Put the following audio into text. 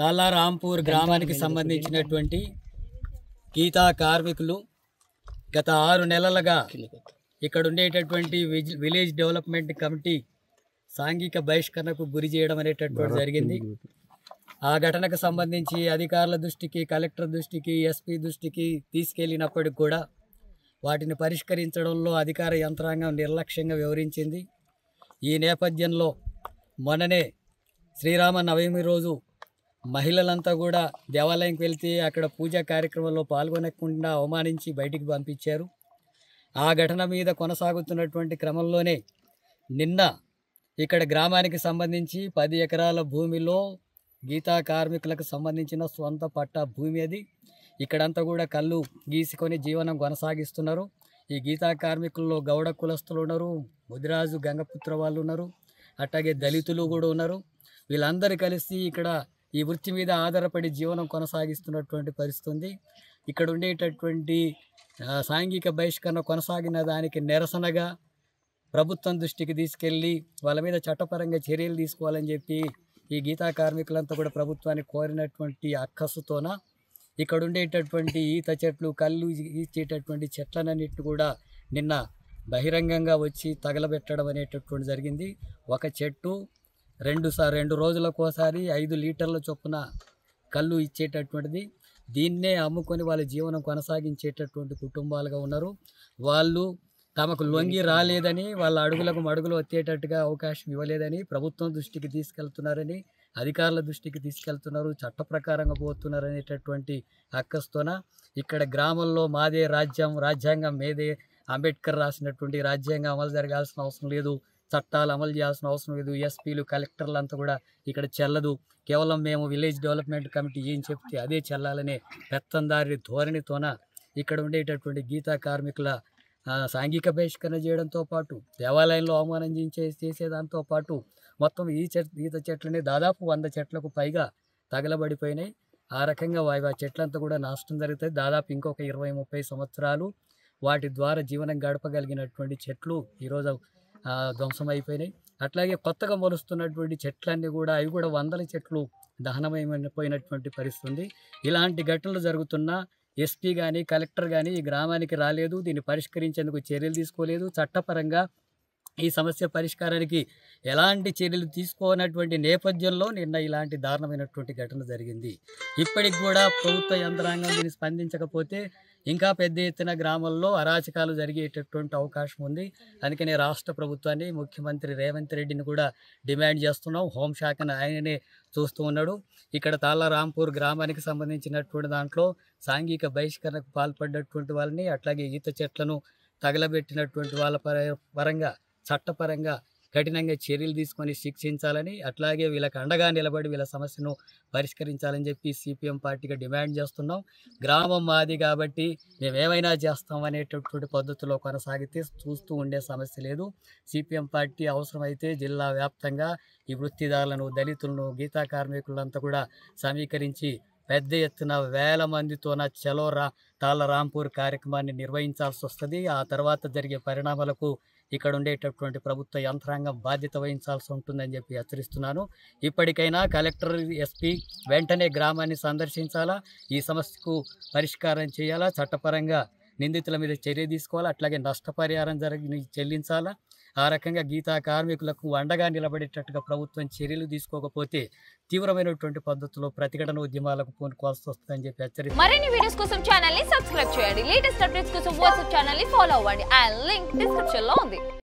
తాళ్ళారాంపూర్ గ్రామానికి సంబంధించినటువంటి గీతా కార్మికులు గత 6 నెలలుగా ఇక్కడ ఉండేటటువంటి విలేజ్ డెవలప్మెంట్ కమిటీ సాంఘిక బహిష్కరణకు గురి చేయడం అనేటటువంటి జరిగింది. ఆ ఘటనకు సంబంధించి అధికారుల దృష్టికి, కలెక్టర్ దృష్టికి, ఎస్పీ దృష్టికి తీసుకెళ్లినప్పటికి కూడా వాటిని పరిష్కరించడంలో అధికార యంత్రాంగం నిర్లక్ష్యంగా వ్యవహరించింది. ఈ నేపథ్యంలో మొన్ననే శ్రీరామనవమి రోజు మహిళలంతా కూడా దేవాలయంకి వెళ్తే అక్కడ పూజా కార్యక్రమంలో పాల్గొనకుండా అవమానించి బయటికి పంపించారు. ఆ ఘటన మీద కొనసాగుతున్నటువంటి క్రమంలోనే నిన్న ఇక్కడ గ్రామానికి సంబంధించి 10 ఎకరాల భూమిలో గీతా కార్మికులకు సంబంధించిన సొంత పట్టా భూమి అది. ఇక్కడంతా కూడా కళ్ళు గీసుకొని జీవనం కొనసాగిస్తున్నారు. ఈ గీతా కార్మికుల్లో గౌడ కులస్తులు ఉన్నారు, ముదిరాజు గంగపుత్ర వాళ్ళు ఉన్నారు, అట్లాగే దళితులు కూడా ఉన్నారు. వీళ్ళందరూ కలిసి ఇక్కడ ఈ వృత్తి మీద ఆధారపడి జీవనం కొనసాగిస్తున్నటువంటి పరిస్థితి ఉంది. ఇక్కడ ఉండేటటువంటి సాంఘిక బహిష్కరణ కొనసాగిన దానికి నిరసనగా ప్రభుత్వం దృష్టికి తీసుకెళ్ళి వాళ్ళ మీద చట్టపరంగా చర్యలు తీసుకోవాలని చెప్పి ఈ గీతా కార్మికులంతా కూడా ప్రభుత్వాన్ని కోరినటువంటి అక్కసుతోన ఇక్కడ ఉండేటటువంటి ఈత చెట్లు, కళ్ళు ఇచ్చేటటువంటి చెట్లన్నిటి కూడా నిన్న బహిరంగంగా వచ్చి తగలబెట్టడం అనేటటువంటి జరిగింది. ఒక చెట్టు 2 రోజులకోసారి 5 లీటర్ల చొప్పున కళ్ళు ఇచ్చేటటువంటిది. దీన్నే అమ్ముకొని వాళ్ళ జీవనం కొనసాగించేటటువంటి కుటుంబాలుగా ఉన్నారు. వాళ్ళు తమకు లొంగి రాలేదని, వాళ్ళ అడుగులకు మడుగులు వచ్చేటట్టుగా అవకాశం ఇవ్వలేదని ప్రభుత్వం దృష్టికి తీసుకెళ్తున్నారని, అధికారుల దృష్టికి తీసుకెళ్తున్నారు, చట్ట ప్రకారంగా పోతున్నారు అనేటటువంటి అక్కస్తోన ఇక్కడ గ్రామంలో మాదే రాజ్యం, రాజ్యాంగం మీదే, అంబేద్కర్ రాసినటువంటి రాజ్యాంగం అమలు జరగాల్సిన అవసరం లేదు, చట్టాలు అమలు చేయాల్సిన అవసరం లేదు, ఎస్పీలు, కలెక్టర్లు అంతా కూడా ఇక్కడ చెల్లదు, కేవలం మేము విలేజ్ డెవలప్మెంట్ కమిటీ ఏం చెప్తే అదే చెల్లాలనే పెత్తందారి ధోరణితోన ఇక్కడ ఉండేటటువంటి గీతా కార్మికుల సాంఘిక బహిష్కరణ చేయడంతో పాటు దేవాలయంలో అవమానం చేసేదాంతో పాటు మొత్తం ఈత చెట్లని దాదాపు 100 చెట్లకు పైగా తగలబడిపోయినాయి. ఆ రకంగా ఆ చెట్లంతా కూడా నష్టం జరుగుతుంది. దాదాపు ఇంకొక 20-30 సంవత్సరాలు వాటి ద్వారా జీవనం గడపగలిగినటువంటి చెట్లు ఈరోజు ధ్వంసం అయిపోయినాయి. అట్లాగే కొత్తగా మొలుస్తున్నటువంటి చెట్లన్నీ కూడా అవి కూడా 100 చెట్లు దహనమైపోయినటువంటి పరిస్థితి ఉంది. ఇలాంటి ఘటనలు జరుగుతున్నా ఎస్పీ కానీ, కలెక్టర్ కానీ ఈ గ్రామానికి రాలేదు, దీన్ని పరిష్కరించేందుకు చర్యలు తీసుకోలేదు. చట్టపరంగా ఈ సమస్య పరిష్కారానికి ఎలాంటి చర్యలు తీసుకోనటువంటి నేపథ్యంలో నిన్న ఇలాంటి దారుణమైనటువంటి ఘటన జరిగింది. ఇప్పటికి కూడా ప్రభుత్వ యంత్రాంగం దీన్ని స్పందించకపోతే ఇంకా పెద్ద ఎత్తున గ్రామంలో అరాచకాలు జరిగేటటువంటి అవకాశం ఉంది. అందుకనే రాష్ట్ర ప్రభుత్వాన్ని, ముఖ్యమంత్రి రేవంత్ రెడ్డిని కూడా డిమాండ్ చేస్తున్నాం. హోంశాఖను ఆయననే చూస్తూ ఉన్నాడు. ఇక్కడ తాళ్ళారాంపూర్ గ్రామానికి సంబంధించినటువంటి దాంట్లో సాంఘిక బహిష్కరణకు పాల్పడ్డటువంటి వాళ్ళని, అట్లాగే ఈత చెట్లను తగలబెట్టినటువంటి వాళ్ళ పరంగా చట్టపరంగా కఠినంగా చర్యలు తీసుకొని శిక్షించాలని, అట్లాగే వీళ్ళకి అండగా నిలబడి వీళ్ళ సమస్యను పరిష్కరించాలని చెప్పి సిపిఎం పార్టీగా డిమాండ్ చేస్తున్నాం. గ్రామం మాది కాబట్టి మేమేమైనా చేస్తాం అనేటటువంటి పద్ధతిలో కొనసాగితే చూస్తూ ఉండే సమస్య లేదు. సిపిఎం పార్టీ అవసరమైతే జిల్లా వ్యాప్తంగా ఈ వృత్తిదారులను, దళితులను, గీతా కార్మికులంతా కూడా సమీకరించి పెద్ద ఎత్తున 1000 మందితోన చలో తాళ్ళారాంపూర్ కార్యక్రమాన్ని నిర్వహించాల్సి వస్తుంది. ఆ తర్వాత జరిగే పరిణామాలకు ఇక్కడ ఉండేటటువంటి ప్రభుత్వ యంత్రాంగం బాధ్యత వహించాల్సి ఉంటుందని చెప్పి హెచ్చరిస్తున్నాను. ఇప్పటికైనా కలెక్టర్, ఎస్పీ వెంటనే గ్రామాన్ని సందర్శించాలా, ఈ సమస్యకు పరిష్కారం చేయాలా, చట్టపరంగా నిందితుల మీద చర్య తీసుకోవాలా, అట్లాగే నష్టపరిహారం చెల్లించాలా. ఆ రకంగా గీతా కార్మికులకు అండగా నిలబడేటట్టుగా ప్రభుత్వం చర్యలు తీసుకోకపోతే తీవ్రమైనటువంటి పద్ధతిలో ప్రతిఘటన ఉద్యమాలకు పూనుకోవాల్సి వస్తుందని చెప్పి హెచ్చరిస్తున్నారు. మరిన్ని వీడియోస్ కోసం ఛానల్ ని సబ్స్క్రైబ్ చేయండి. లేటెస్ట్ అప్డేట్స్ కోసం వాట్సాప్ ఛానల్ ని ఫాలో అవ్వండి. ఆ లింక్ డిస్క్రిప్షన్ లో ఉంది.